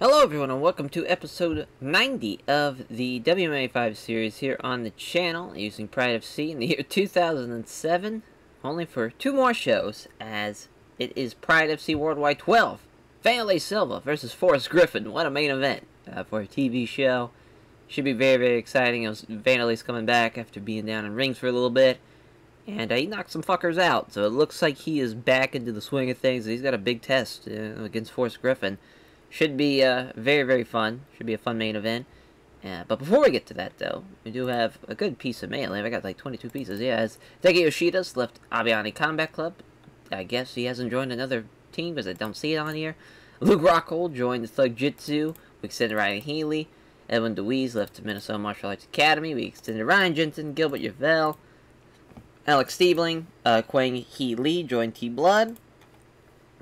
Hello everyone and welcome to episode 90 of the WMMA 5 series here on the channel using Pride FC in the year 2007, only for 2 more shows as it is Pride FC Worldwide 12, Silva versus Griffin. What a main event for a TV show. Should be very exciting. Vanderlei's coming back after being down in rings for a little bit, and he knocked some fuckers out, so it looks like he is back into the swing of things. He's got a big test against Griffin. Should be very fun. Should be a fun main event. But before we get to that, though, we do have a good piece of mail. I got like 22 pieces. Yeah, as Deki Yoshida's left Abiani Combat Club. I guess he hasn't joined another team because I don't see it on here. Luke Rockhold joined the Thug Jitsu. We extended Ryan Healy. Edwin DeWeese left the Minnesota Martial Arts Academy. We extended Ryan Jensen, Gilbert Yvel. Alex Stiebling, Quang Hee Lee joined T-Blood.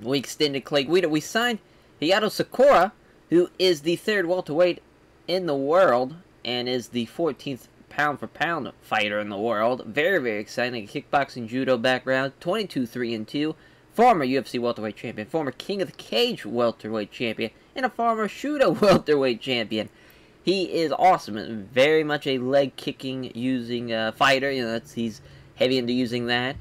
We extended Clay Guida. We signed Hayato Sakura, who is the 3rd welterweight in the world and is the 14th pound-for-pound fighter in the world. Very exciting. A kickboxing judo background, 22-3-2, former UFC welterweight champion, former King of the Cage welterweight champion, and a former Shooto welterweight champion. He is awesome. Very much a leg-kicking using fighter. You know, he's heavy into using that.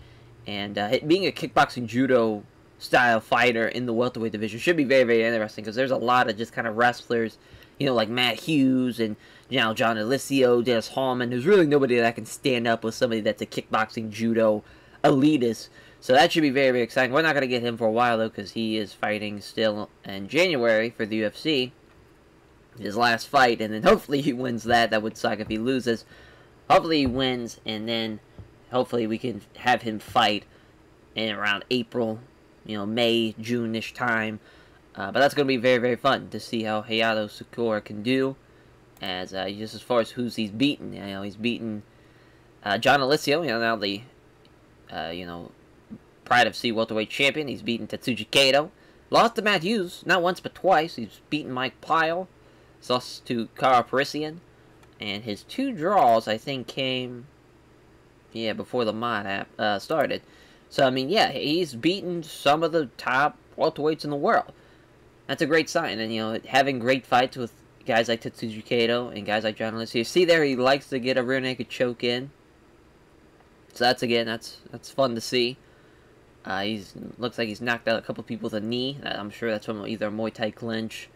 And being a kickboxing judo style fighter in the welterweight division should be very interesting, because there's a lot of just kind of wrestlers, you know, like Matt Hughes and, you know, John Alicio, Dennis Hallman. There's really nobody that can stand up with somebody that's a kickboxing judo elitist. So that should be very exciting. We're not going to get him for a while, though, because he is fighting still in January for the UFC. His last fight, and then hopefully he wins that. That would suck if he loses. Hopefully he wins, and then hopefully we can have him fight in around April, you know, May, June-ish time. But that's going to be very fun to see how Hayato Sakura can do. As just as far as who's he's beaten, you know, he's beaten John Alicio, you know, now the Pride FC welterweight champion. He's beaten Tetsuji Kato. Lost to Matt Hughes, not once but twice. He's beaten Mike Pyle. He's lost to Kara Parisian. And his 2 draws, I think, came, yeah, before the mod app started. So, I mean, yeah, he's beaten some of the top welterweights in the world. That's a great sign. And, you know, having great fights with guys like Tetsuji Kato and guys like John Alicio. You see there, he likes to get a rear naked choke in. So that's, again, that's fun to see. Looks like he's knocked out a couple people with a knee. I'm sure that's from either a Muay Thai clinch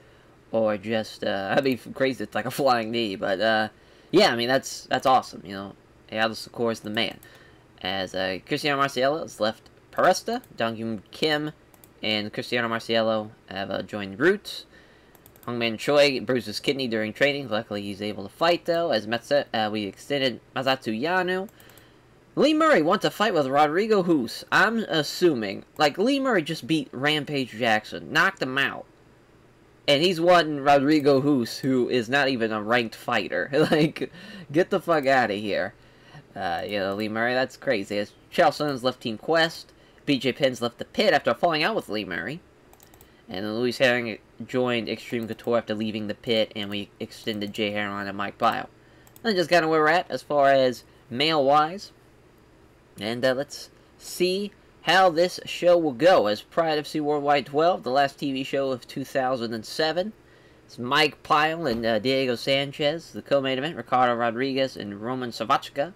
or just, that'd be crazy. It's like a flying knee. But, yeah, I mean, that's awesome, you know. Hayato Sakura is the man. As Cristiano Marciello has left Paresta, Donghyun Kim and Cristiano Marciello have joined Roots. Hongman Choi bruised his kidney during training. Luckily, he's able to fight, though. As we extended Mazatsu Yano. Lee Murray wants to fight with Rodrigo Hoos. I'm assuming, like, Lee Murray just beat Rampage Jackson, knocked him out. And he's won Rodrigo Hoos, who is not even a ranked fighter. Like, get the fuck out of here. You know, Lee Murray, that's crazy. As Chael Sonnen's left Team Quest, BJ Penn's left the pit after falling out with Lee Murray. And then Luis Herring joined Extreme Couture after leaving the pit, and we extended Jay Harron and Mike Pyle. And just kind of where we're at as far as male-wise. And let's see how this show will go as Pride FC Worldwide 12, the last TV show of 2007. It's Mike Pyle and Diego Sanchez. The co-main event, Ricardo Rodriguez and Roman Savaca.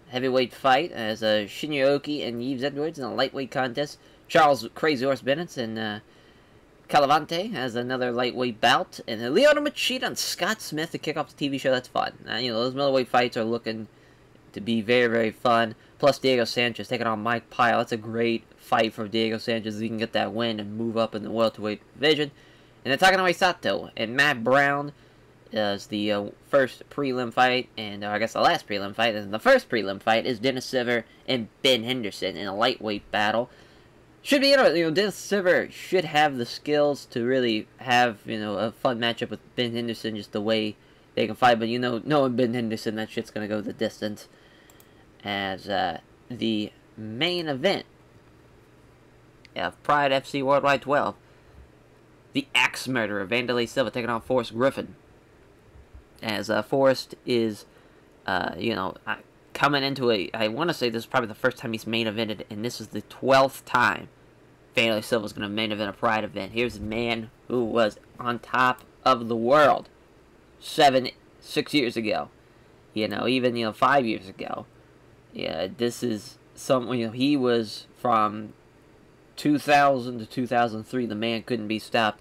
Heavyweight fight as Shinooki and Yves Edwards in a lightweight contest. Charles Crazy Horse Bennett and Calavante has another lightweight bout. And Lyoto Machida and Scott Smith to kick off the TV show. That's fun. You know, those middleweight fights are looking to be very fun. Plus Diego Sanchez taking on Mike Pyle. That's a great fight for Diego Sanchez. He can get that win and move up in the welterweight division. And then Takanoe Sato and Matt Brown is the first prelim fight, and I guess the last prelim fight. And the first prelim fight is Dennis Siver and Ben Henderson in a lightweight battle. Should be interesting. You know, Dennis Siver should have the skills to really have, you know, a fun matchup with Ben Henderson, just the way they can fight. But, you know, knowing Ben Henderson, that shit's going to go the distance. As the main event of Pride FC Worldwide 12, the Axe Murderer, Silva taking on Griffin. As Forrest is, you know, coming into I want to say this is probably the first time he's main evented, and this is the 12th time Silva is going to main event a Pride event. Here's a man who was on top of the world 6 years ago. Even 5 years ago. Yeah, this is he was from 2000 to 2003. The man couldn't be stopped.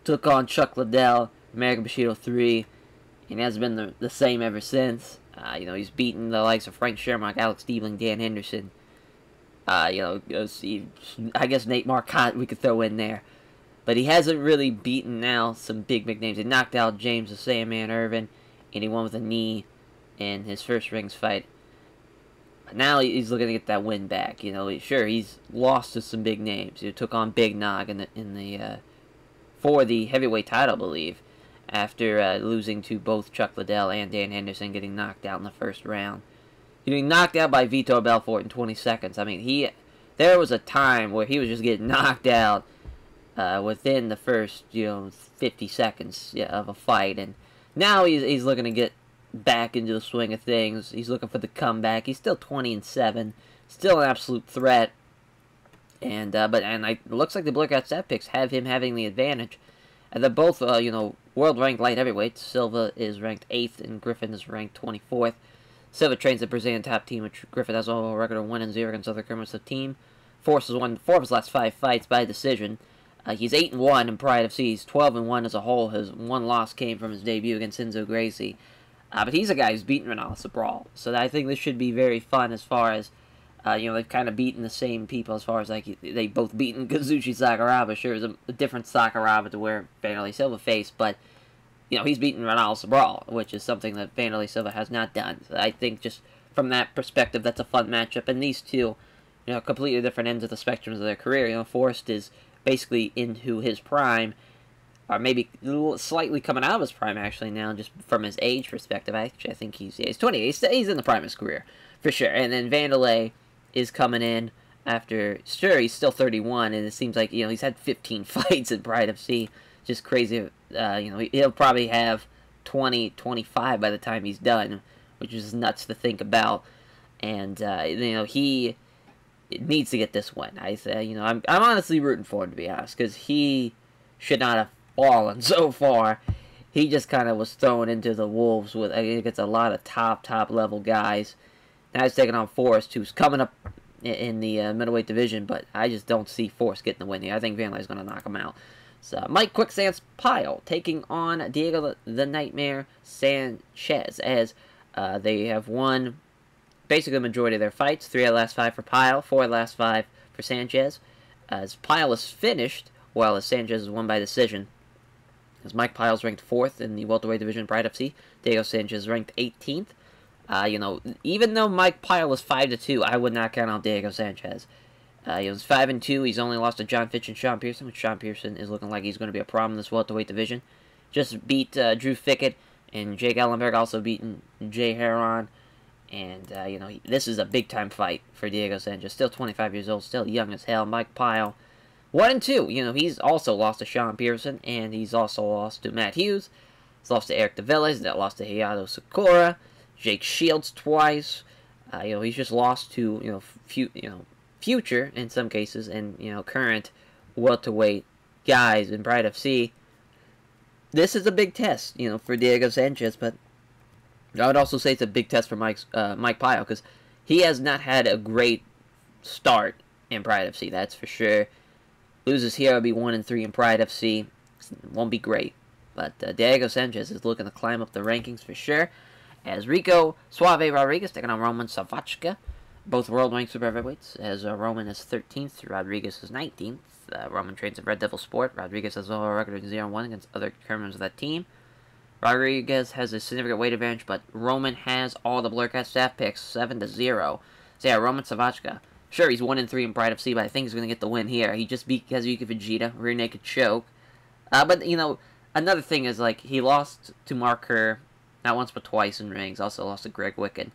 Took on Chuck Liddell, American Bushido 3, and has been the same ever since. He's beaten the likes of Frank Sherlock, Alex Diebling, Dan Henderson. I guess Nate Marcotte we could throw in there. But he hasn't really beaten now some big names. He knocked out James the Sandman Irvin, and he won with a knee in his first rings fight. But now he's looking to get that win back. Sure, he's lost to some big names. He took on Big Nog for the heavyweight title, I believe, after losing to both Chuck Liddell and Dan Henderson, getting knocked out in the first round. Getting knocked out by Vitor Belfort in 20 seconds. I mean, there was a time where he was just getting knocked out within the first, 50 seconds of a fight, and now he's looking to get back into the swing of things. He's looking for the comeback. He's still 20-7, still an absolute threat. And it looks like the Blurcat stat picks have him having the advantage. And they're both, world-ranked light heavyweights. Silva is ranked 8th, and Griffin is ranked 24th. Silva trains the Brazilian top team, which Griffin has a record of 1-0 against other criminals of the team. Force has won 4 of his last 5 fights by decision. He's 8-1 in Pride FC. He's 12-1 as a whole. His one loss came from his debut against Enzo Gracie. But he's a guy who's beaten Ronaldo Sobral. So I think this should be very fun as far as, they've kind of beaten the same people as far as, they both beaten Kazushi Sakuraba. Sure, it was a different Sakuraba to where Vanderlei Silva faced, but, he's beaten Ronaldo Sobral, which is something that Vanderlei Silva has not done. So I think just from that perspective, that's a fun matchup. And these two, completely different ends of the spectrums of their career. Forrest is basically into his prime, or maybe slightly coming out of his prime, actually, now, just from his age perspective. I think he's 28. He's in the prime of his career, for sure. And then Vanderlei is coming in after, sure, he's still 31, and it seems like, he's had 15 fights in Pride FC. Just crazy. He'll probably have 20, 25 by the time he's done, which is nuts to think about. And, he needs to get this win. I'm honestly rooting for him, to be honest, because he should not have fallen so far. He just kind of was thrown into the wolves with, against a lot of top level guys. Now he's taking on Forrest, who's coming up in the middleweight division, but I just don't see Forrest getting the win here. I think Vanderlei's going to knock him out. So Mike Quicksands Pyle taking on Diego the Nightmare Sanchez, as they have won basically the majority of their fights. 3 out of the last 5 for Pyle, 4 out of the last 5 for Sanchez. As Pyle is finished, while Sanchez is won by decision. As Mike Pyle's ranked 4th in the welterweight division, Pride FC. Diego Sanchez is ranked 18th. Even though Mike Pyle is 5-2, I would not count out Diego Sanchez. He was 5-2. He's only lost to John Fitch and Sean Pearson, which Sean Pearson is looking like he's going to be a problem in this welterweight division. Just beat Drew Fickett, and Jake Ellenberg also beaten Jay Heron. And, this is a big-time fight for Diego Sanchez. Still 25 years old, still young as hell. Mike Pyle, 1-2. He's also lost to Sean Pearson, and he's also lost to Matt Hughes. He's lost to Eric DeVilliers, that lost to Hayato Sakura. Jake Shields twice. He's just lost to, future, in some cases, and, current welterweight guys in Pride FC. This is a big test, for Diego Sanchez, but I would also say it's a big test for Mike Pyle, because he has not had a great start in Pride FC, that's for sure. Loses here, will be 1-3 in Pride FC. Won't be great. But Diego Sanchez is looking to climb up the rankings for sure. As Rico Suave Rodriguez taking on Roman Savaca. Both world-ranked super heavyweights, as Roman is 13th, Rodriguez is 19th. Roman trains at Red Devil Sport. Rodriguez has a record of 0-1 against other members of that team. Rodriguez has a significant weight advantage, but Roman has all the Blurcat staff picks, 7-0. So yeah, Roman Savaca. Sure, he's 1-3 in Pride FC, but I think he's going to get the win here. He just beat Kazuki Vegeta, rear naked choke. But, another thing is, he lost to Mark Kerr, not once but twice in rings. Also lost to Greg Wicken.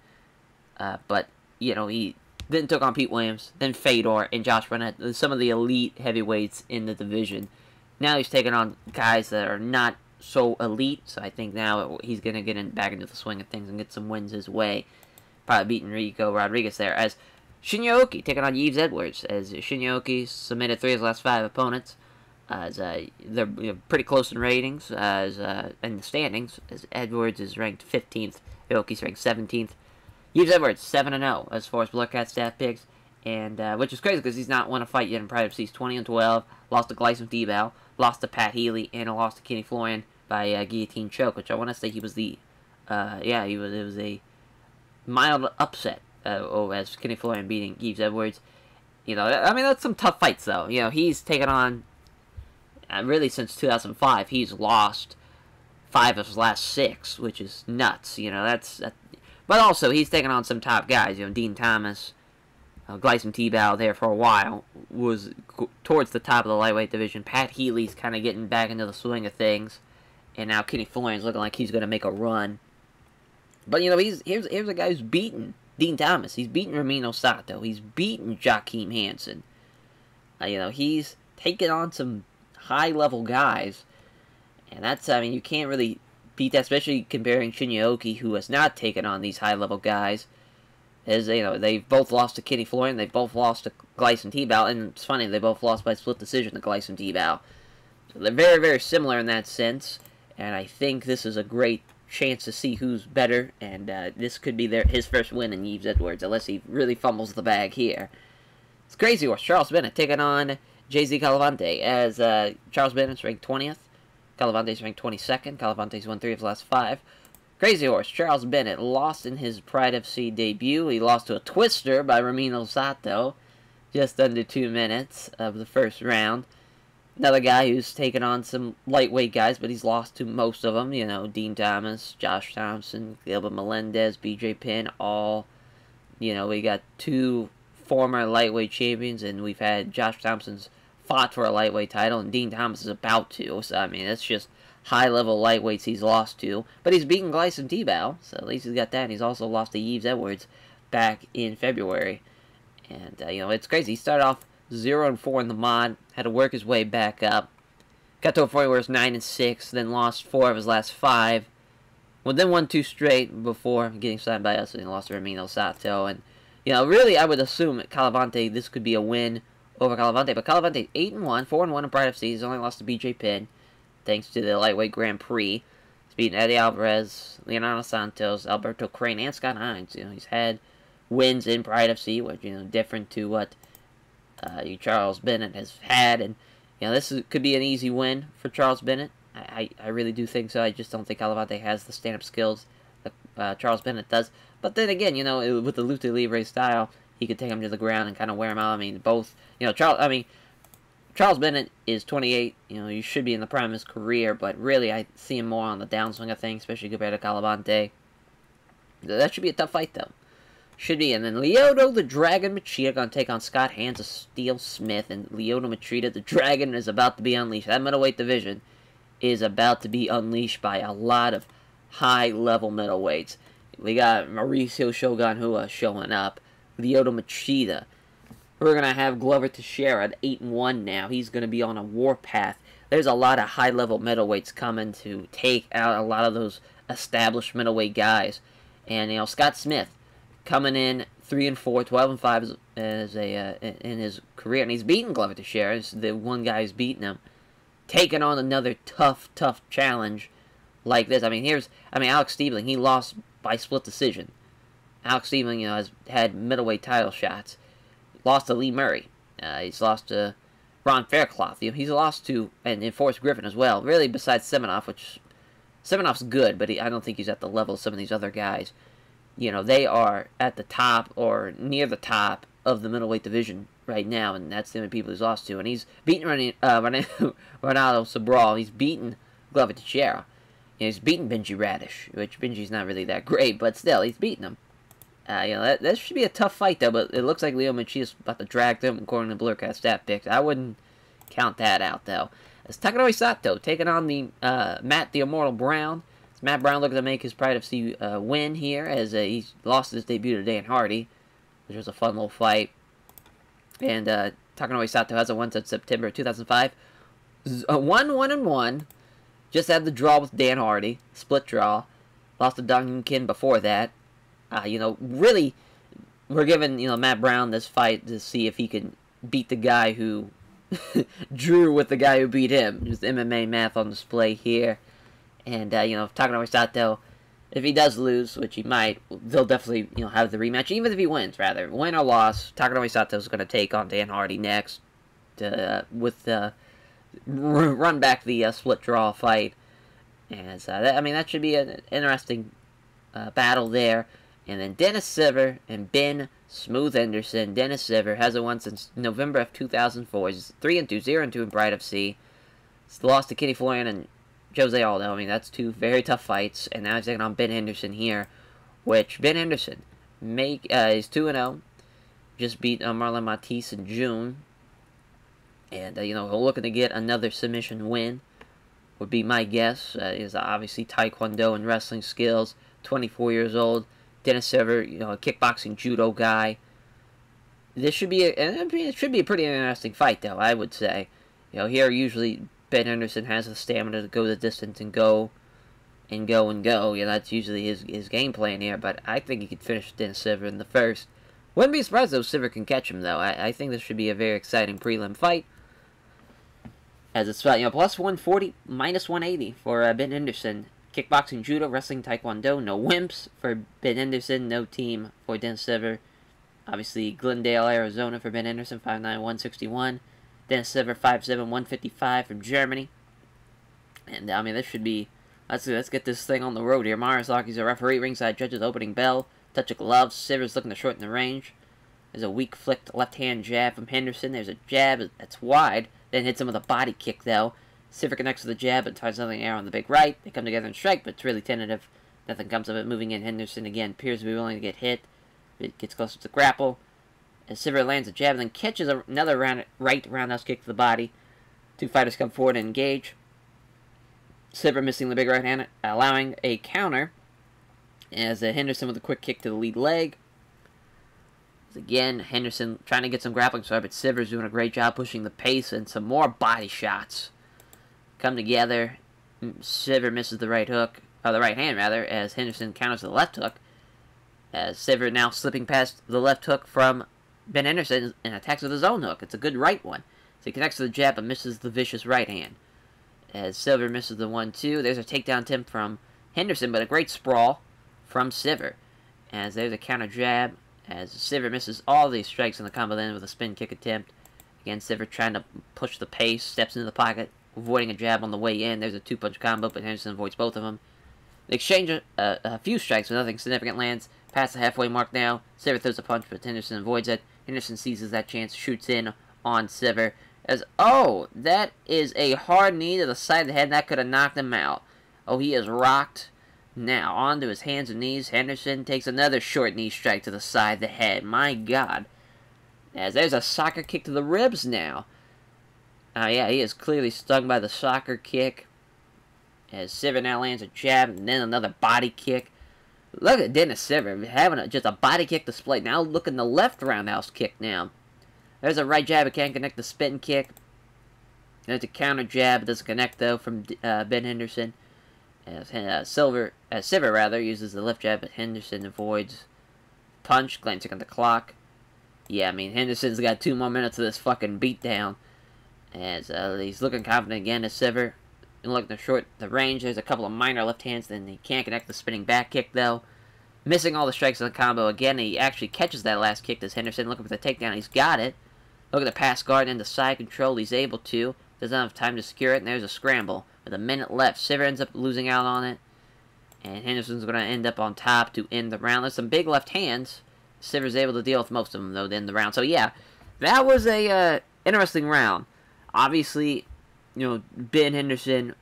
But, he then took on Pete Williams, then Fedor, and Josh Bennett, some of the elite heavyweights in the division. Now he's taking on guys that are not so elite, so I think now he's going to get back into the swing of things and get some wins his way. Probably beating Rico Rodriguez there. As Shinooki taking on Yves Edwards, as Shinooki submitted 3 of his last 5 opponents. As they're pretty close in ratings, as in the standings, as Edwards is ranked 15th, Aoki's ranked 17th. Yves Edwards 7-0 as far as Bloodcat stat picks, and which is crazy because he's not won a fight yet in Pride FC. He's 20-12, lost to Gleison Debow, lost to Pat Healy, and lost to Kenny Florian by guillotine choke, which I want to say he was the it was a mild upset as Kenny Florian beating Yves Edwards. I mean, that's some tough fights, though. He's taken on, really since 2005, he's lost 5 of his last 6, which is nuts. But also, he's taken on some top guys. Dean Thomas, Gleison Tebow there for a while, was towards the top of the lightweight division. Pat Healy's kind of getting back into the swing of things. And now Kenny Florian's looking like he's going to make a run. But, here's a guy who's beaten Dean Thomas. He's beaten Ramino Sato. He's beaten Joaquim Hansen. He's taken on some high-level guys. And that's, you can't really beat that, especially comparing Shinooki, who has not taken on these high-level guys. As, they've both lost to Kenny Florian. They've both lost to Gleison Tebow. And it's funny, they both lost by split decision to Gleison Tebow. So they're very, very similar in that sense. And I think this is a great chance to see who's better, and this could be his first win in Yves Edwards, unless he really fumbles the bag here. It's Crazy Horse, Charles Bennett, taking on JZ Calavante, as Charles Bennett's ranked 20th, Calavante's ranked 22nd, Calavante's won 3 of his last 5. Crazy Horse, Charles Bennett, lost in his Pride FC debut. He lost to a twister by Ramino Sato, just under 2 minutes of the first round. Another guy who's taken on some lightweight guys, but he's lost to most of them. Dean Thomas, Josh Thompson, Gilbert Melendez, BJ Penn, all. We got 2 former lightweight champions, and we've had Josh Thompson's fought for a lightweight title, and Dean Thomas is about to. So, it's just high-level lightweights he's lost to. But he's beaten Gleison Tebow, so at least he's got that, and he's also lost to Yves Edwards back in February. And, it's crazy. He started off 0-4 in the mod, had to work his way back up. Got to a point where it's 9-6, then lost 4 of his last 5. Well, then won 2 straight before getting signed by us, and he lost to Ramino Sato. And, really, I would assume at Calavante this could be a win over Calavante. But Calavante 8-1, 4-1 in Pride FC. He's only lost to BJ Penn, thanks to the lightweight Grand Prix. He's beaten Eddie Alvarez, Leonardo Santos, Alberto Crane, and Scott Hines. He's had wins in Pride FC, which, different to what Charles Bennett has had, and this could be an easy win for Charles Bennett. I really do think so. I just don't think Calavante has the stand-up skills that Charles Bennett does. But then again, with the lucha libre style, he could take him to the ground and kind of wear him out. Charles Bennett is 28. He should be in the prime of his career, but really I see him more on the downswing of things, especially compared to Calavante. That should be a tough fight, though. Should be. And then Lyoto the Dragon Machida going to take on Scott Hands of Steel Smith. And Lyoto Machida, the Dragon, is about to be unleashed. That middleweight division is about to be unleashed by a lot of high-level middleweights. We got Mauricio Shogun Hua showing up. Lyoto Machida. We're going to have Glover Teixeira at 8-1 now. He's going to be on a warpath. There's a lot of high-level middleweights coming to take out a lot of those established middleweight guys. And, Scott Smith, coming in 3-4, 12-5 in his career, and he's beaten Glover Teixeira. It's the one guy who's beaten him, taking on another tough challenge like this. Alex Stiebling, he lost by split decision. Alex Stiebling, has had middleweight title shots. Lost to Lee Murray. He's lost to Ron Faircloth. He's lost to and Forrest Griffin as well. Really, besides Semenoff, which Semenoff's good, but I don't think he's at the level of some of these other guys. They are at the top or near the top of the middleweight division right now, and that's the only people he's lost to. And he's beaten Ronaldo Sobral. He's beaten Glover Teixeira. He's beaten Benji Radish, which Benji's not really that great, but still, he's beaten him. That should be a tough fight, though, but it looks like Leo Machida's about to drag them according to Blurcast stat picks. I wouldn't count that out, though. It's Takanori Sato taking on the Matt the Immortal Brown. Matt Brown looking to make his Pride FC win here, as he lost his debut to Dan Hardy, which was a fun little fight. And Takanori Sato has a win since September 2005. 1-1-1. Just had the draw with Dan Hardy, split draw. Lost to Dong Kim before that. Really, we're giving Matt Brown this fight to see if he can beat the guy who drew with the guy who beat him. Just MMA math on display here. And, you know, Takanomi Sato, if he does lose, which he might, they'll definitely, you know, have the rematch. Even if he wins, rather. Win or loss, Takanomi Sato is going to take on Dan Hardy next. Run back the split draw fight. And I mean, that should be an interesting battle there. And then Dennis Siver and Ben Smooth Henderson. Dennis Siver hasn't won since November of 2004. He's 3-2, 0-2 in Bride of C. He's lost to Kenny Florian and Jose Aldo. I mean, that's two very tough fights. And now he's taking on Ben Henderson here. Which, Ben Henderson is 2-0. Just beat Marlon Matisse in June. And, you know, looking to get another submission win would be my guess. Is obviously Taekwondo and wrestling skills. 24 years old. Dennis Siver, you know, a kickboxing judo guy. This should be it should be a pretty interesting fight, though, I would say. You know, here usually Ben Henderson has the stamina to go the distance and go. You know, that's usually his game plan here. But I think he could finish Dennis Siver in the first. Wouldn't be surprised though if Siver can catch him, though. I think this should be a very exciting prelim fight. As it's, you know, plus 140, minus 180 for Ben Henderson. Kickboxing, judo, wrestling, taekwondo. No wimps for Ben Henderson. No team for Dennis Siver. Obviously, Glendale, Arizona for Ben Henderson, 5'9", 161. Dennis Siver, 5'7", 155 from Germany. And, I mean, this should be... Let's get this thing on the road here. Marasaki's a referee. Ringside judges opening bell. Touch of gloves. Siver's looking to shorten the range. There's a weak flicked left-hand jab from Henderson. There's a jab that's wide. Then hits him with a body kick, though. Siver connects with the jab, but tries nothing air on the big right. They come together and strike, but it's really tentative. Nothing comes of it. Moving in, Henderson again appears to be willing to get hit. It gets closer to grapple. As Siver lands a jab, and then catches another right roundhouse kick to the body. Two fighters come forward and engage. Siver missing the big right hand, allowing a counter. As Henderson with a quick kick to the lead leg. Again, Henderson trying to get some grappling start, but Siver's doing a great job pushing the pace, and some more body shots come together. Siver misses the right hook, or the right hand rather, as Henderson counters the left hook. As Siver now slipping past the left hook from Ben Henderson and attacks with his own hook. It's a good right one. So he connects to the jab but misses the vicious right hand. As Siver misses the 1-2, there's a takedown attempt from Henderson, but a great sprawl from Siver. As there's a counter jab. As Siver misses all these strikes in the combo then with a spin kick attempt. Again, Siver trying to push the pace, steps into the pocket, avoiding a jab on the way in. There's a two-punch combo, but Henderson avoids both of them. They exchange a few strikes, but nothing significant lands. Past the halfway mark now. Siver throws a punch, but Henderson avoids it. Henderson seizes that chance, shoots in on Siver. As, oh, that is a hard knee to the side of the head. That could have knocked him out. Oh, he is rocked. Now, onto his hands and knees. Henderson takes another short knee strike to the side of the head. My God. As there's a soccer kick to the ribs now. Yeah, he is clearly stung by the soccer kick. As Siver now lands a jab and then another body kick. Look at Dennis Siver having just a body kick display. Now looking the left roundhouse kick now. There's a right jab. It can't connect the spin kick. There's a counter jab. It doesn't connect though from Ben Henderson. As Siver uses the left jab, but Henderson avoids punch, glancing at the clock. Yeah, I mean, Henderson's got 2 more minutes of this fucking beatdown. As he's looking confident again as Siver. And looking to short the range. There's a couple of minor left hands, then he can't connect the spinning back kick, though. Missing all the strikes in the combo again. He actually catches that last kick as Henderson looking for the takedown. He's got it. Look at the pass guard into side control. He's able to. Doesn't have time to secure it, and there's a scramble. With a minute left, Siver ends up losing out on it. And Henderson's going to end up on top to end the round. There's some big left hands. Siver's able to deal with most of them, though, to end the round. So, yeah, that was a interesting round. Obviously, you know, Ben Henderson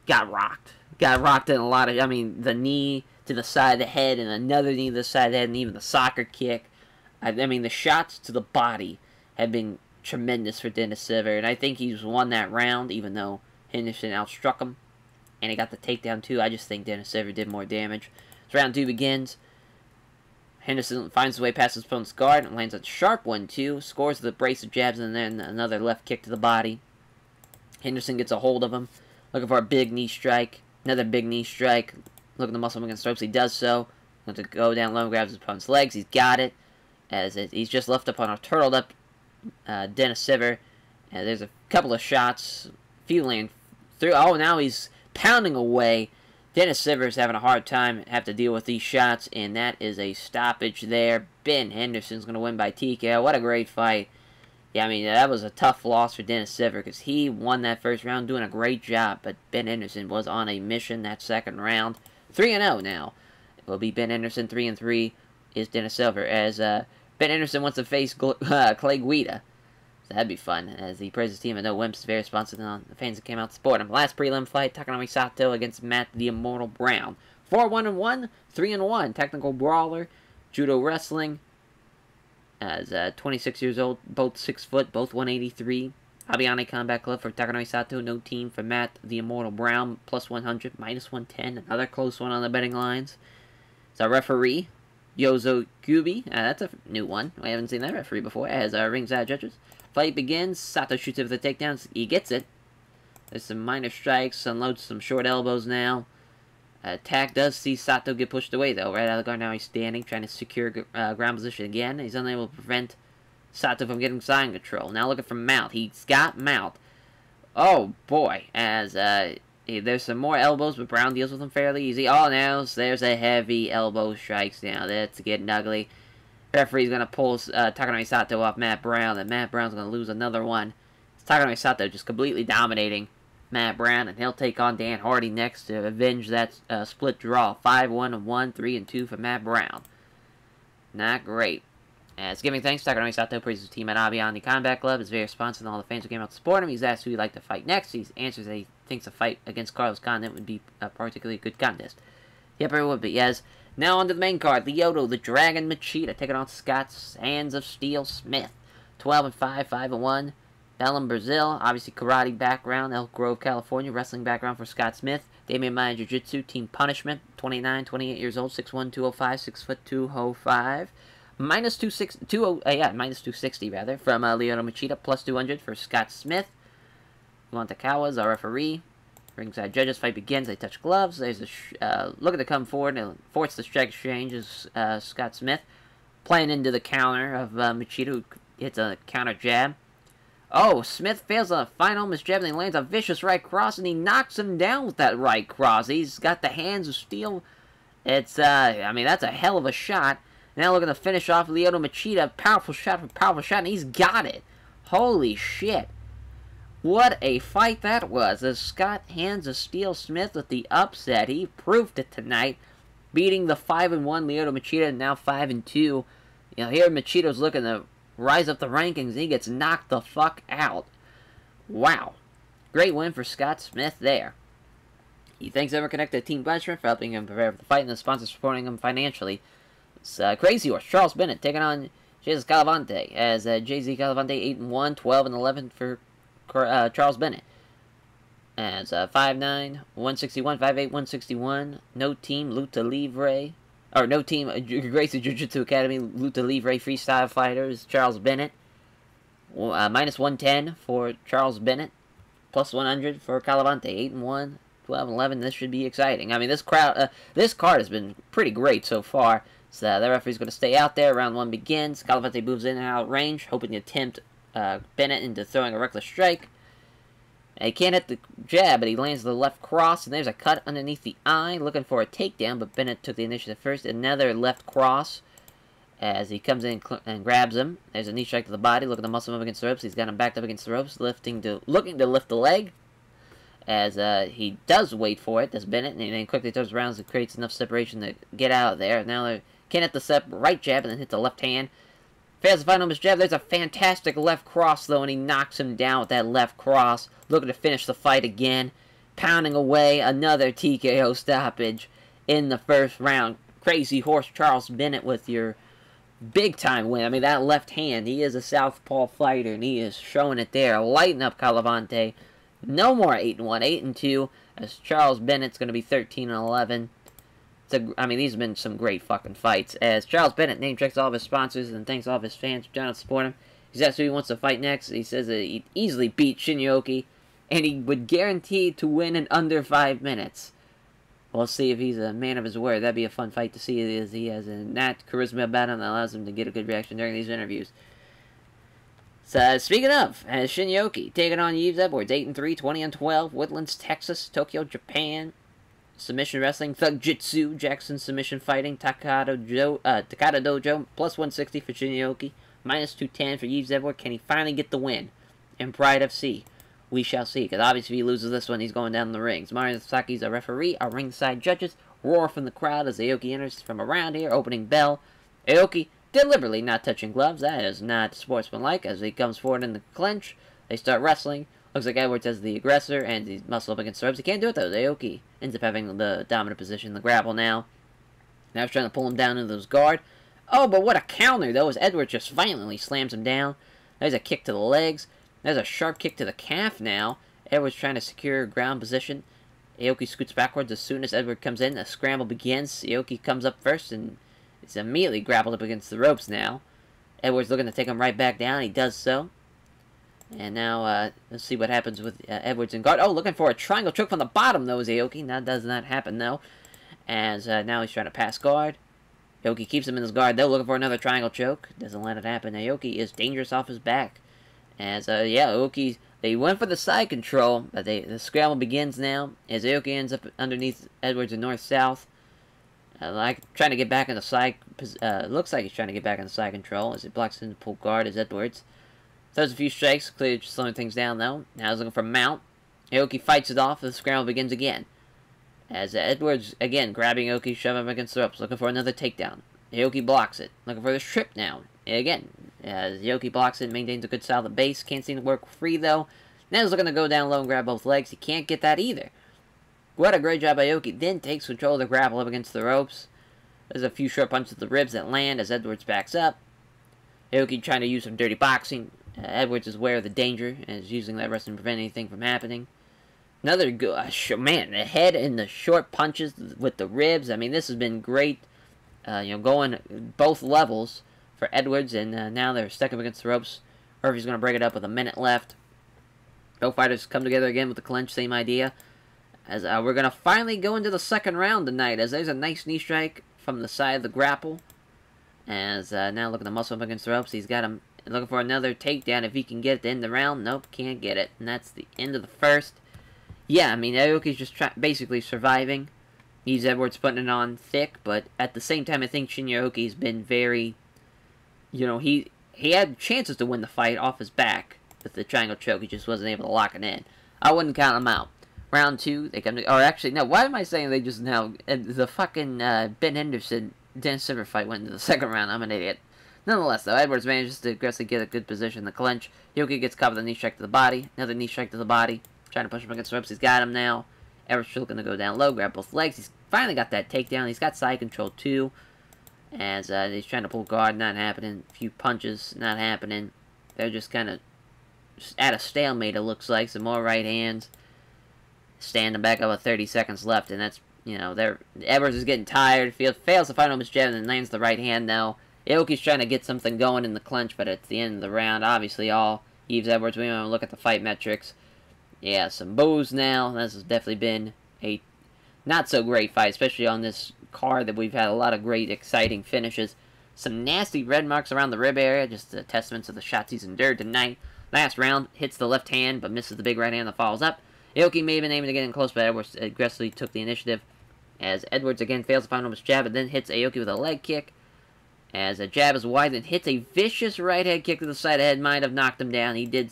got rocked. Got rocked in a lot of, I mean, the knee to the side of the head and another knee to the side of the head and even the soccer kick. I mean, the shots to the body have been tremendous for Dennis Siver. And I think he's won that round, even though Henderson outstruck him. And he got the takedown, too. I just think Dennis Siver did more damage. So round 2 begins. Henderson finds his way past his opponent's guard and lands a sharp 1-2. Scores with a brace of jabs and then another left kick to the body. Henderson gets a hold of him. Looking for a big knee strike. Another big knee strike. Looking to muscle him against the ropes. He does so. Looking to go down low, grabs his opponent's legs. He's got it. As he's just left up on a turtled up Dennis Siver. And there's a couple of shots. Few land through. Oh, now he's pounding away. Dennis Siver's having a hard time, have to deal with these shots, and that is a stoppage there. Ben Henderson's going to win by TKO. What a great fight. Yeah, I mean, that was a tough loss for Dennis Siver, because he won that first round doing a great job, but Ben Henderson was on a mission that second round. 3-0 now. It will be Ben Henderson. 3-3 is Dennis Siver, as Ben Henderson wants to face Clay Guida. So that'd be fun, as he praised his team and no wimps, very responsive on the fans that came out to support him. Last prelim fight, Takanami Sato against Matt the Immortal Brown. 4-1-1, 3-1, technical brawler, judo wrestling, as 26 years old, both 6 foot, both 183. Abiane Combat Club for Takanami Sato, no team for Matt the Immortal Brown, plus 100, minus 110, another close one on the betting lines. So referee, Yozo Kubi, that's a new one, we haven't seen that referee before, as ringside judges. Fight begins. Sato shoots it with the takedowns. He gets it. There's some minor strikes. Unloads some short elbows now. Attack does see Sato get pushed away, though. Right out of the guard now he's standing, trying to secure ground position again. He's unable to prevent Sato from getting side control. Now looking for mount. He's got mount. Oh, boy. As there's some more elbows, but Brown deals with them fairly easy. Oh, now there's a heavy elbow strikes now. That's getting ugly. Referee's going to pull Takanami Sato off Matt Brown, and Matt Brown's going to lose another one. It's Takanami Sato just completely dominating Matt Brown, and he'll take on Dan Hardy next to avenge that split draw. 5-1-1, 3-2 for Matt Brown. Not great. As giving thanks, Takanami Sato praises his team at Abiane Combat Club. Is very responsive to all the fans who came out to support him. He's asked who he'd like to fight next. He answers that he thinks a fight against Carlos Condit would be a particularly good contest. Yep, it would be, yes. Now on to the main card. Lyoto, the Dragon Machida, taking on Scott's Hands of Steel Smith. 12-5, 5-1. Belém, Brazil. Obviously, karate background. Elk Grove, California. Wrestling background for Scott Smith. Damian Maya Jiu-Jitsu, Team Punishment. 29, 28 years old. 6'1", 205, 6 foot 205. Minus 260 rather, from Lyoto Machida. Plus 200 for Scott Smith. Montakawa is our referee. Ringside judges, fight begins, they touch gloves, there's a looking to come forward and force the strike exchange is Scott Smith, playing into the counter of Machida, who hits a counter jab. Oh, Smith fails on a final miss jab, and he lands a vicious right cross, and he knocks him down with that right cross. He's got the Hands of Steel. It's, I mean, that's a hell of a shot. Now looking to finish off Lyoto Machida, powerful shot, and he's got it. Holy shit. What a fight that was, as Scott Hands of Steel Smith with the upset. He proved it tonight, beating the 5-1 Lyoto Machida, and now 5-2. You know, here Machida's looking to rise up the rankings, and he gets knocked the fuck out. Wow. Great win for Scott Smith there. He thanks EverConnected Team Punishment for helping him prepare for the fight, and the sponsors supporting him financially. It's Crazy Horse, Charles Bennett, taking on Jesus Calavante, as Jay-Z Calavante 8-1, 12-11 for Charles Bennett. As 5'9", 161, 5'8", 161. No team, Luta Livre. Or no team, Gracie Jiu-Jitsu Academy, Luta Livre freestyle fighters, Charles Bennett. Minus 110 for Charles Bennett. Plus 100 for Calavante. 8-1, 12-11. This should be exciting. I mean, this card has been pretty great so far. So the referee's going to stay out there. Round 1 begins. Calavante moves in and out of range, hoping to tempt Bennett into throwing a reckless strike. And he can't hit the jab, but he lands the left cross, and there's a cut underneath the eye, looking for a takedown, but Bennett took the initiative first. Another left cross as he comes in and grabs him. There's a knee strike to the body, looking to muscle him up against the ropes. He's got him backed up against the ropes, looking to lift the leg, as he does wait for it, does Bennett, and then quickly turns around and creates enough separation to get out of there. Now they can't hit the right jab, and then hit the left hand. Fails the final miss jab. There's a fantastic left cross, though, and he knocks him down with that left cross. Looking to finish the fight again. Pounding away, another TKO stoppage in the first round. Crazy Horse Charles Bennett with your big-time win. I mean, that left hand, he is a southpaw fighter, and he is showing it there. Lighten up Calavante. No more 8-1, 8-2, as Charles Bennett's going to be 13-11. I mean, these have been some great fucking fights. As Charles Bennett name checks all of his sponsors and thanks all of his fans for trying to support him. He's asked who he wants to fight next. He says that he'd easily beat Shinooki, and he would guarantee to win in under 5 minutes. We'll see if he's a man of his word. That'd be a fun fight to see, as he has a charisma about him that allows him to get a good reaction during these interviews. So, speaking of, Shinooki taking on Yves Edwards, 8-3, 20-12, Woodlands, Texas, Tokyo, Japan, submission wrestling, Thug Jitsu, Jackson submission fighting, Takada Dojo, plus 160 for Shinooki, minus 210 for Yves Edwards. Can he finally get the win? And Pride FC, we shall see, because obviously if he loses this one, he's going down the rings. Mario Sasaki's a referee, our ringside judges roar from the crowd as Aoki enters from around here, opening bell. Aoki deliberately not touching gloves. That is not sportsmanlike. As he comes forward in the clinch, they start wrestling. Looks like Edwards is the aggressor, and he's muscle up against the ropes. He can't do it, though. Aoki ends up having the dominant position, the grapple now. Now he's trying to pull him down into his guard. Oh, but what a counter, though, as Edwards just violently slams him down. There's a kick to the legs. There's a sharp kick to the calf now. Edwards trying to secure ground position. Aoki scoots backwards as soon as Edwards comes in. A scramble begins. Aoki comes up first and is immediately grappled up against the ropes now. Edwards looking to take him right back down. He does so. And now, let's see what happens with Edwards in guard. Oh, looking for a triangle choke from the bottom, though, is Aoki. That does not happen, though. As now he's trying to pass guard. Aoki keeps him in his guard, though, looking for another triangle choke. Doesn't let it happen. Aoki is dangerous off his back. As, yeah, Aoki, they went for the side control, but the scramble begins now, as Aoki ends up underneath Edwards in north-south. Like, trying to get back in the side, looks like he's trying to get back in the side control, as it blocks in the pull guard as Edwards. Throws a few strikes, clearly slowing things down, though. Now he's looking for mount. Aoki fights it off, the scramble begins again. As Edwards, again, grabbing Aoki, shoving him against the ropes, looking for another takedown. Aoki blocks it, looking for the trip now. Again, as Aoki blocks it, maintains a good solid base. Can't seem to work free, though. Now he's looking to go down low and grab both legs. He can't get that either. What a great job by Aoki. Then takes control of the grapple up against the ropes. There's a few short punches to the ribs that land as Edwards backs up. Aoki trying to use some dirty boxing. Edwards is aware of the danger and is using that wrestling to prevent anything from happening. Another good, man, the head and the short punches with the ribs. I mean, this has been great, going both levels for Edwards, and now they're stuck up against the ropes. Murphy's going to break it up with a minute left. Both fighters come together again with the clinch, same idea. As we're going to finally go into the second round tonight, as there's a nice knee strike from the side of the grapple. As now looking to muscle up against the ropes, he's got him looking for another takedown if he can get it at the end of the round. Nope, can't get it. And that's the end of the first. Yeah, I mean, Aoki's just basically surviving. Yves Edwards putting it on thick, but at the same time, I think Shinooki's been very, he had chances to win the fight off his back with the triangle choke. He just wasn't able to lock it in. I wouldn't count him out. Round two, they come to, or actually, no, why am I saying they just now, the fucking Ben Henderson, Dan Siver fight went into the second round. I'm an idiot. Nonetheless, though, Edwards manages to aggressively get a good position in the clinch. Aoki gets caught with a knee strike to the body. Another knee strike to the body. Trying to push him against the ropes. He's got him now. Edwards still going to go down low, grab both legs. He's finally got that takedown. He's got side control, too. As he's trying to pull guard, not happening. A few punches, not happening. They're just kind of at a stalemate, it looks like. Some more right hands. Standing back up with 30 seconds left, and that's, Edwards is getting tired. Fails to find him his jab, and lands the right hand now. Aoki's trying to get something going in the clinch, but it's the end of the round. Obviously, all Yves Edwards. We want to look at the fight metrics. Yeah, some boos now. This has definitely been a not-so-great fight, especially on this card that we've had a lot of great, exciting finishes. Some nasty red marks around the rib area, just a testament to the shots he's endured tonight. Last round, hits the left hand, but misses the big right hand that follows up. Aoki may have been aiming to get in close, but Edwards aggressively took the initiative. As Edwards again fails to find him his jab, but then hits Aoki with a leg kick. As a jab is wide, then hits a vicious right head kick to the side of the head. Might have knocked him down. He did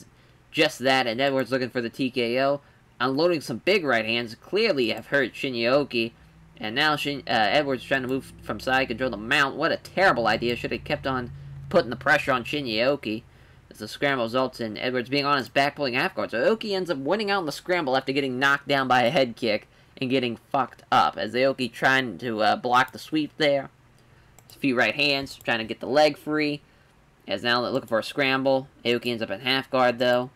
just that, and Edwards looking for the TKO. Unloading some big right hands. Clearly have hurt Shinooki. And now Edwards trying to move from side control to mount. What a terrible idea. Should have kept on putting the pressure on Shinooki. As the scramble results in Edwards being on his back, pulling half guard. So Aoki ends up winning out in the scramble after getting knocked down by a head kick and getting fucked up. As Aoki trying to block the sweep there. A few right hands, trying to get the leg free. As now they're looking for a scramble. Aoki ends up in half guard, though.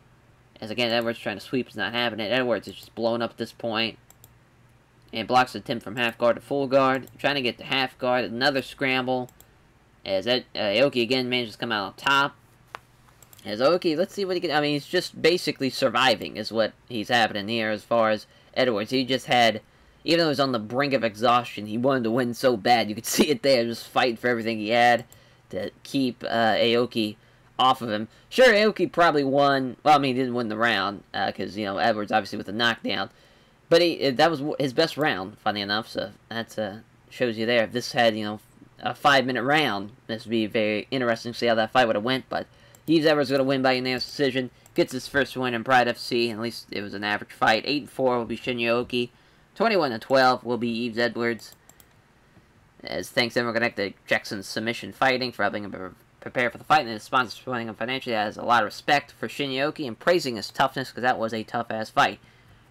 As again, Edwards trying to sweep is not happening. Edwards is just blown up at this point. And blocks the attempt from half guard to full guard. Trying to get to half guard. Another scramble. As Aoki again manages to come out on top. As Aoki, let's see what he can... I mean, he's just basically surviving is what he's happening here as far as Edwards. He just had... Even though he was on the brink of exhaustion, he wanted to win so bad. You could see it there, just fighting for everything he had to keep Aoki off of him. Sure, Aoki probably won. Well, I mean, he didn't win the round because you know Edwards obviously with the knockdown, but that was his best round, funny enough. So that shows you there. If this had a 5-minute round, this would be very interesting to see how that fight would have went. But Yves Edwards going to win by unanimous decision. Gets his first win in Pride FC. At least it was an average fight. 8-4 will be Shinooki. 21-12 will be Yves Edwards. As thanks everyone connected to Jackson's Submission Fighting for helping him prepare for the fight, and his sponsors supporting him financially. Has a lot of respect for Shinooki and praising his toughness because that was a tough-ass fight.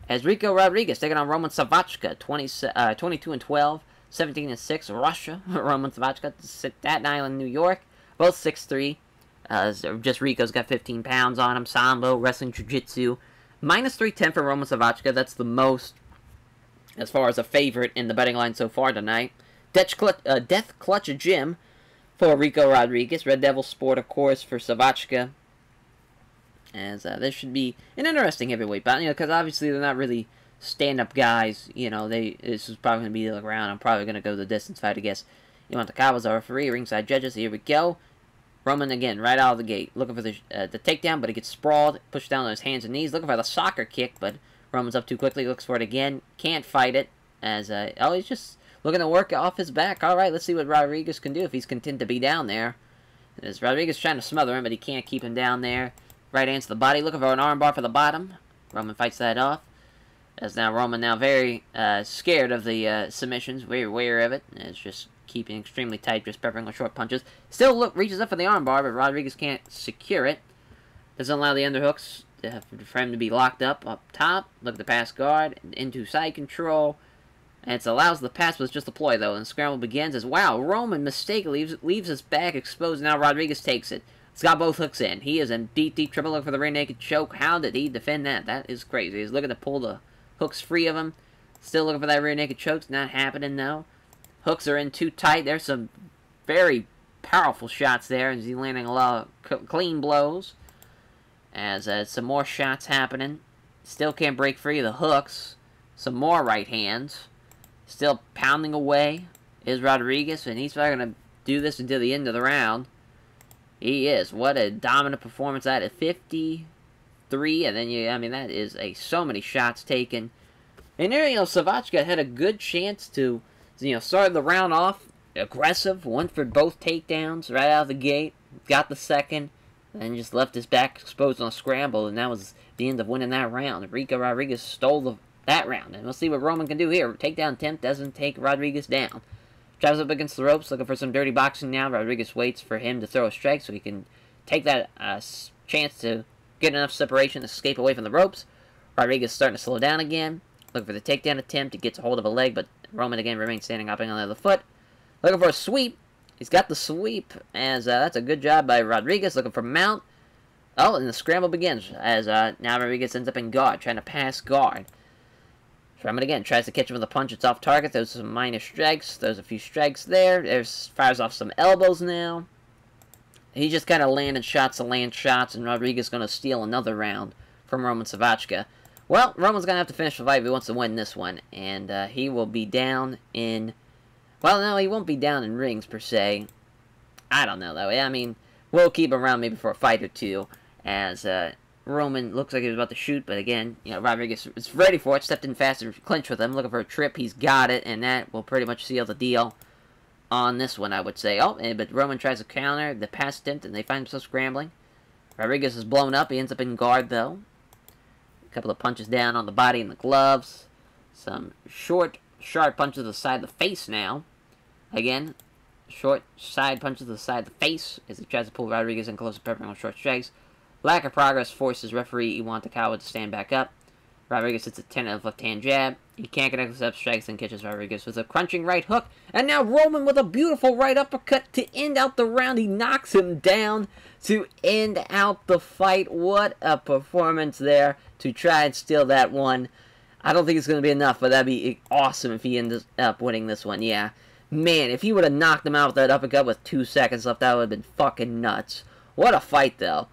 As Rico Rodriguez taking on Roman Savaca, 22-12, 17-6, Russia. Roman Savaca, Staten Island, New York, both 6'3". Just Rico's got 15 pounds on him. Sambo, wrestling, jiu-jitsu. -310 for Roman Savaca. That's the most as far as a favorite in the betting line so far tonight. Death Clutch Gym for Rico Rodriguez. Red Devil Sport, of course, for Savaca. As this should be an interesting heavyweight bout, because obviously they're not really stand-up guys. This is probably going to be the round. I'm probably going to go the distance fight, I guess. Takawa's our referee, ringside judges. Here we go. Roman again, right out of the gate, looking for the takedown, but he gets sprawled, pushed down on his hands and knees, looking for the soccer kick, but Roman's up too quickly, looks for it again, can't fight it, as, he's just looking to work off his back. Alright, let's see what Rodriguez can do if he's content to be down there. As Rodriguez trying to smother him, but he can't keep him down there. Right hand to the body, looking for an armbar for the bottom. Roman fights that off. As now Roman very scared of the submissions, very aware of it, and it's just keeping extremely tight, just peppering with short punches. Still reaches up for the armbar, but Rodriguez can't secure it. Doesn't allow the underhooks for him to be locked up top. Look at the pass guard, into side control. And it allows the pass, but it's just a ploy, though. And the scramble begins as, wow, Roman mistakenly leaves his back exposed. Now Rodriguez takes it. He's got both hooks in. He is in deep trouble. Looking for the rear naked choke. How did he defend that? That is crazy. He's looking to pull the hooks free of him. Still looking for that rear naked choke. It's not happening, though. Hooks are in too tight. There's some very powerful shots there. As he's landing a lot of clean blows. As some more shots happening. Still can't break free of the hooks. Some more right hands. Still pounding away is Rodriguez. And he's probably going to do this until the end of the round. He is. What a dominant performance that is. 53. And then, that is so many shots taken. And there, Savaca had a good chance to started the round off aggressive, went for both takedowns right out of the gate, got the second, and just left his back exposed on a scramble, and that was the end of winning that round. Rico Rodriguez stole that round, and we'll see what Roman can do here. Takedown attempt doesn't take Rodriguez down. Drives up against the ropes, looking for some dirty boxing now. Rodriguez waits for him to throw a strike so he can take that chance to get enough separation to escape away from the ropes. Rodriguez starting to slow down again. Looking for the takedown attempt. He gets a hold of a leg, but Roman again remains standing up on the other foot. Looking for a sweep. He's got the sweep, as that's a good job by Rodriguez. Looking for mount. Oh, and the scramble begins, as now Rodriguez ends up in guard, trying to pass guard. Roman again tries to catch him with a punch. It's off target. Those are some minor strikes. There's a few strikes there. Fires off some elbows now. He just kind of landed shots to land shots, and Rodriguez going to steal another round from Roman Savaca. Well, Roman's going to have to finish the fight if he wants to win this one. And he will be down in... Well, no, he won't be down in rings, per se. I don't know, though. We'll keep him around maybe for a fight or two. As Roman looks like he was about to shoot. But again, Rodriguez is ready for it. Stepped in fast and clinched with him. Looking for a trip. He's got it. And that will pretty much seal the deal on this one, I would say. Oh, but Roman tries to counter the pass attempt. And they find themselves scrambling. Rodriguez is blown up. He ends up in guard, though. Couple of punches down on the body and the gloves. Some short, sharp punches to the side of the face now. Again, short side punches to the side of the face as he tries to pull Rodriguez in close, peppering on short strikes. Lack of progress forces referee Iwan Takawa to stand back up. Rodriguez hits a tentative left-hand jab. He can't connect with up strikes and catches Rodriguez with a crunching right hook. And now Roman with a beautiful right uppercut to end out the round. He knocks him down to end out the fight. What a performance there to try and steal that one. I don't think it's going to be enough, but that'd be awesome if he ends up winning this one. Yeah, man, if he would have knocked him out with that uppercut with 2 seconds left, that would have been fucking nuts. What a fight, though.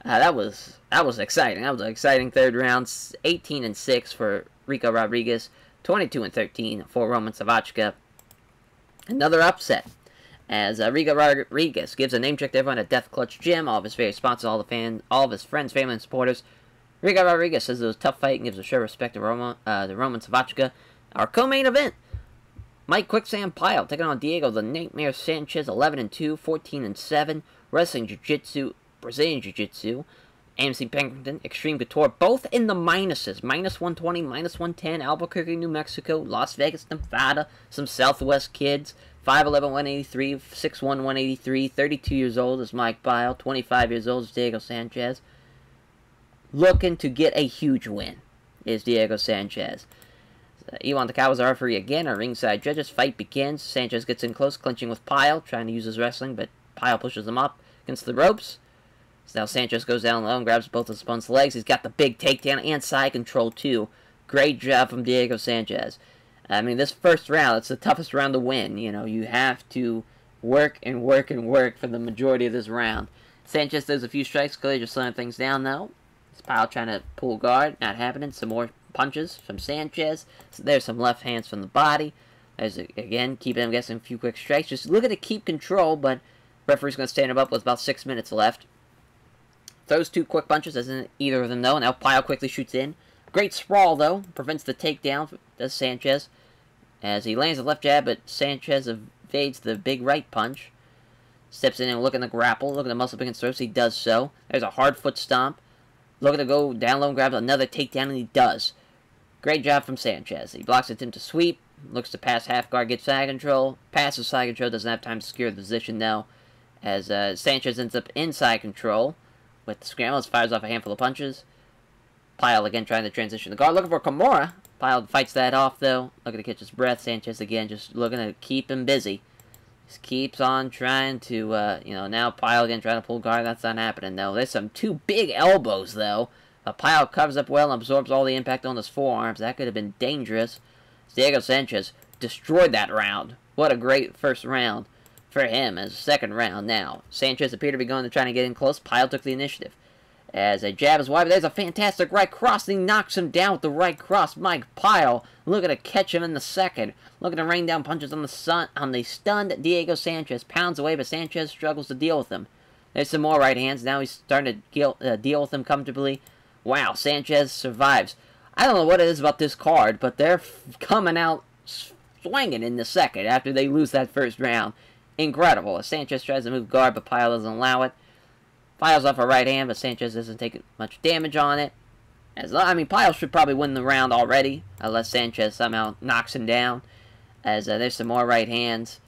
That was exciting. That was an exciting third round. 18-6 for Rico Rodriguez. 22-13 for Roman Savaca. Another upset. As Rico Rodriguez gives a name check to everyone at Death Clutch Gym, all of his various sponsors, all of his friends, family, and supporters. Rico Rodriguez says it was a tough fight and gives a show respect to Roman Savaca. Our co-main event, Mike Quicksand Pyle taking on Diego the Nightmare Sanchez, 11-2, 14-7, wrestling jiu-jitsu, Brazilian jiu-jitsu, AMC Penguin, Extreme Couture, both in the minuses, minus 120, minus 110, Albuquerque, New Mexico, Las Vegas, Nevada, some Southwest kids, 5'11", 183, 6'1", 183, 32 years old is Mike Pyle, 25 years old is Diego Sanchez. Looking to get a huge win is Diego Sanchez. Iwan Takawa's our referee again. Our ringside judges. Fight begins. Sanchez gets in close, clinching with Pyle, trying to use his wrestling, but Pyle pushes him up against the ropes. So now Sanchez goes down low and grabs both his opponent's legs. He's got the big takedown and side control, too. Great job from Diego Sanchez. I mean, this first round, it's the toughest round to win. You know, you have to work and work and work for the majority of this round. Sanchez does a few strikes, clearly just slowing things down, though. Pyle trying to pull guard, not happening. Some more punches from Sanchez. So there's some left hands from the body. There's, again, keeping him guessing a few quick strikes. Just looking to keep control, but referee's going to stand him up with about 6 minutes left. Throws two quick punches, doesn't either of them know. Now Pyle quickly shoots in. Great sprawl, though. Prevents the takedown, does Sanchez. As he lands a left jab, but Sanchez evades the big right punch. Steps in and looking to grapple. Looking to muscle up against throats. He does so. There's a hard foot stomp. Looking to go down low and grabs another takedown, and he does. Great job from Sanchez. He blocks attempt to sweep. Looks to pass half guard, gets side control. Passes side control, doesn't have time to secure the position, though. As Sanchez ends up in side control with the scramble. Fires off a handful of punches. Pyle again trying to transition the guard. Looking for Kimura. Pyle fights that off, though. Looking to catch his breath. Sanchez again just looking to keep him busy. Just keeps on trying to, now Pyle again trying to pull guard. That's not happening, though. There's some two big elbows, though. Pyle covers up well and absorbs all the impact on his forearms. That could have been dangerous. Diego Sanchez destroyed that round. What a great first round for him as a second round now. Sanchez appeared to be going to try to get in close. Pyle took the initiative. As a jab is wide, but there's a fantastic right cross, and he knocks him down with the right cross. Mike Pyle looking to catch him in the second. Looking to rain down punches on the stunned Diego Sanchez. Pounds away, but Sanchez struggles to deal with him. There's some more right hands. Now he's starting to deal with him comfortably. Wow, Sanchez survives. I don't know what it is about this card, but they're coming out swinging in the second after they lose that first round. Incredible. As Sanchez tries to move guard, but Pyle doesn't allow it. Files off a right hand, but Sanchez doesn't take much damage on it. Pyle should probably win the round already, unless Sanchez somehow knocks him down. As there's some more right hands.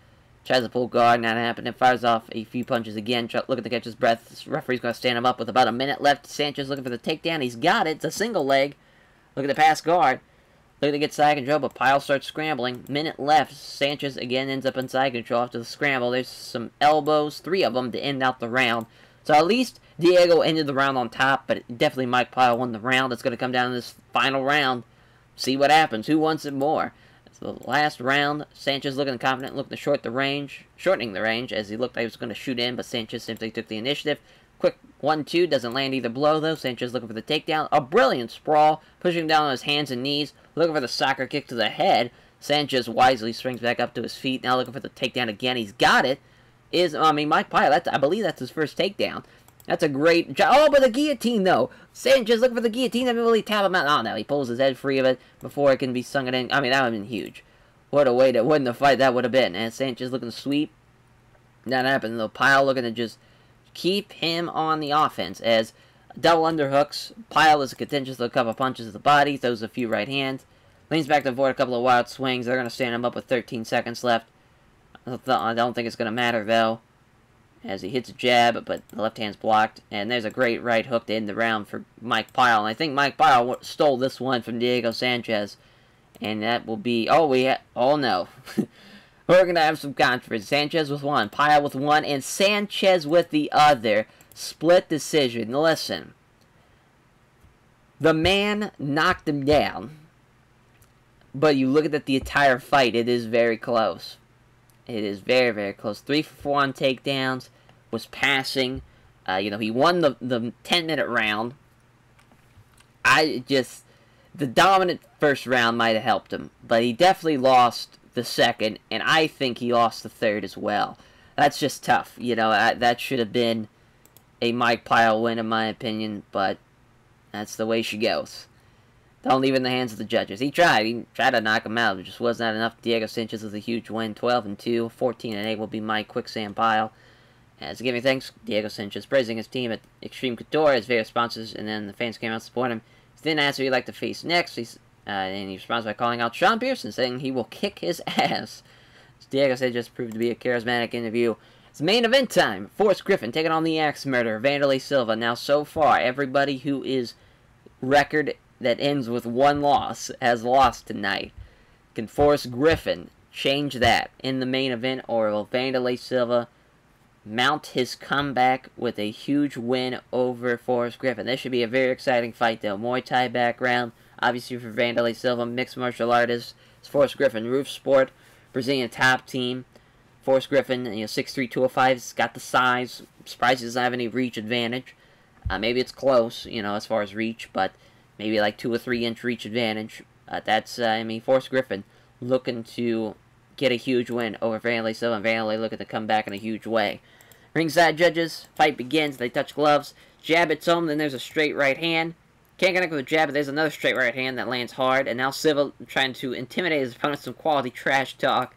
Tries to pull guard, not happening. Fires off a few punches again, looking to catch his breath. This referee's going to stand him up with about a minute left. Sanchez looking for the takedown. He's got it. It's a single leg. Looking to pass guard. Looking to get side control, but Pyle starts scrambling. Minute left. Sanchez again ends up in side control after the scramble. There's some elbows, 3 of them, to end out the round. So at least Diego ended the round on top, but definitely Mike Pyle won the round. It's going to come down to this final round. See what happens. Who wants it more? So the last round, Sanchez looking confident, looking to shortening the range, as he looked like he was going to shoot in, but Sanchez simply took the initiative. Quick 1-2, doesn't land either blow, though. Sanchez looking for the takedown. A brilliant sprawl, pushing him down on his hands and knees, looking for the soccer kick to the head. Sanchez wisely springs back up to his feet, now looking for the takedown again. He's got it. Mike Pyle, I believe that's his first takedown. That's a great job. Oh, but the guillotine, though. Sanchez looking for the guillotine. Doesn't really tap him out. Oh, no, he pulls his head free of it before it can be sunk in. That would have been huge. What a way to win the fight that would have been. And Sanchez looking to sweep. Not happening, though. Pyle looking to just keep him on the offense. As double underhooks. Pyle is contentious with a couple of punches to the body. Throws a few right hands. Leans back to avoid a couple of wild swings. They're going to stand him up with 13 seconds left. I don't think it's going to matter, though, as he hits a jab, but the left hand's blocked. And there's a great right hook to end the round for Mike Pyle. And I think Mike Pyle stole this one from Diego Sanchez. And that will be... Oh, no. We're going to have some controversy. Sanchez with one, Pyle with one, and Sanchez with the other. Split decision. Listen. The man knocked him down. But you look at the entire fight, it is very close. It is very, very close. 3 for 4 on takedowns. Was passing. He won the 10-minute round. The dominant first round might have helped him. But he definitely lost the second. And I think he lost the third as well. That's just tough. You know, that should have been a Mike Pyle win, in my opinion, but that's the way she goes. Don't leave it in the hands of the judges. He tried to knock him out. It just wasn't enough. Diego Sanchez with a huge win, 12-2, 14-8 will be Mike Quicksand Pyle. As giving thanks, Diego Sanchez praising his team at Extreme Couture, his various sponsors, and then the fans came out to support him. He then asked who he'd like to face next, and he responds by calling out Sean Pearson, saying he will kick his ass. Diego Sanchez proved to be a charismatic interview. It's main event time. Forrest Griffin taking on the Axe Murderer, Vanderlei Silva. Now, so far, everybody who is record that ends with one loss has lost tonight. Can Forrest Griffin change that in the main event, or will Vanderlei Silva mount his comeback with a huge win over Forrest Griffin? This should be a very exciting fight, though. Muay Thai background, obviously for Vanderlei Silva, mixed martial artist. It's Forrest Griffin, Roof Sport, Brazilian top team. Forrest Griffin, 6'3", 205, he's got the size. I'm surprised he doesn't have any reach advantage. Maybe it's close, as far as reach, but maybe like 2 or 3 inch reach advantage. Forrest Griffin looking to get a huge win over Vanderlei Silva, and Vanderlei looking to come back in a huge way. Ringside judges, fight begins, they touch gloves. Jab hits home, then there's a straight right hand. Can't connect with a jab, but there's another straight right hand that lands hard, and now Silva trying to intimidate his opponent with some quality trash talk.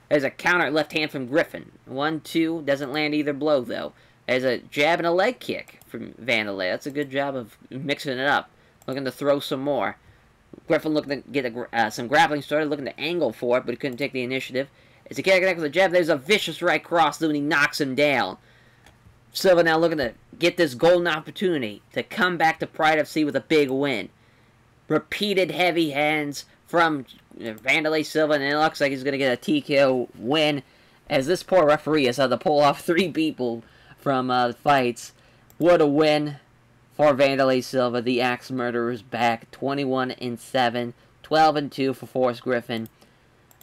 There's a counter left hand from Griffin. 1-2, doesn't land either blow, though. There's a jab and a leg kick from Vanderlei. That's a good job of mixing it up. Looking to throw some more. Griffin looking to get some grappling started, looking to angle for it, but he couldn't take the initiative. As he can't connect with a jab, there's a vicious right cross, and he knocks him down. Silva now looking to get this golden opportunity to come back to Pride FC with a big win. Repeated heavy hands from Vanderlei Silva, and it looks like he's going to get a TKO win, as this poor referee has had to pull off 3 people from fights. What a win for Vanderlei Silva. The Axe Murderer is back, 21-7, 12-2 for Forrest Griffin.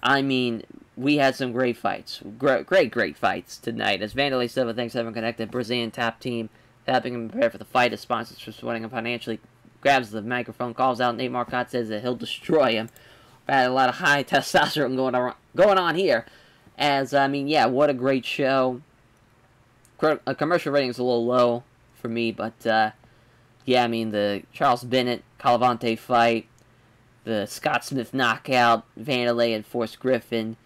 I mean, we had some great fights. Great fights tonight. As Vanderlei Silva thanks everyone connected, Brazilian top team, helping him prepare for the fight. His sponsors for supporting him financially. Grabs the microphone, calls out Nate Marcotte, says that he'll destroy him. Had a lot of high testosterone going on here. As, what a great show. Commercial rating is a little low for me, but, the Charles Bennett, Calavante fight, the Scott Smith knockout, Vanderlei and Forrest Griffin,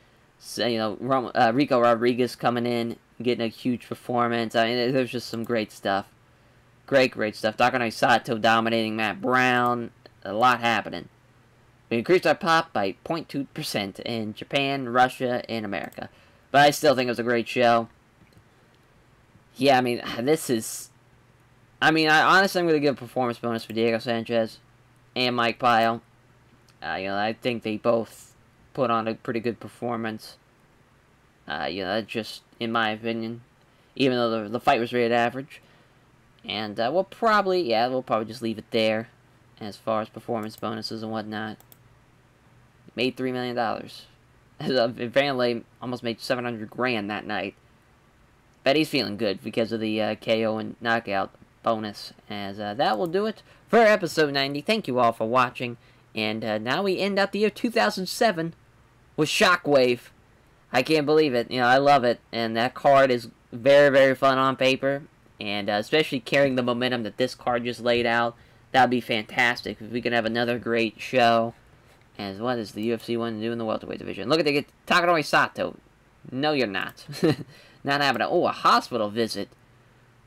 Rico Rodriguez coming in, getting a huge performance. There's just some great stuff. Great stuff. Takano Sato dominating Matt Brown. A lot happening. We increased our pop by 0.2% in Japan, Russia, and America. But I still think it was a great show. Yeah, this is... I'm going to give a performance bonus for Diego Sanchez and Mike Pyle. I think they both put on a pretty good performance. Just in my opinion. Even though the fight was rated average. And we'll probably just leave it there as far as performance bonuses and whatnot. Made $3 million. Vanderlei almost made $700,000 that night. Bet he's feeling good because of the KO and knockout bonus. As that will do it for episode 90. Thank you all for watching. And now we end up the year 2007 with Shockwave. I can't believe it. I love it. And that card is very, very fun on paper. And especially carrying the momentum that this card just laid out. That would be fantastic if we could have another great show. As what is the UFC one to do in the welterweight division? Look at the Takano Sato. No, you're not. Not having a hospital visit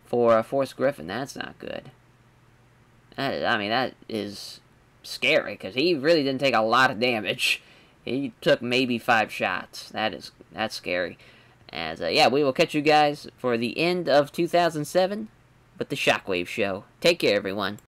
for Forrest Griffin. That's not good. That is scary because he really didn't take a lot of damage. He took maybe 5 shots. That's scary. As we will catch you guys for the end of 2007 with the Shockwave Show. Take care, everyone.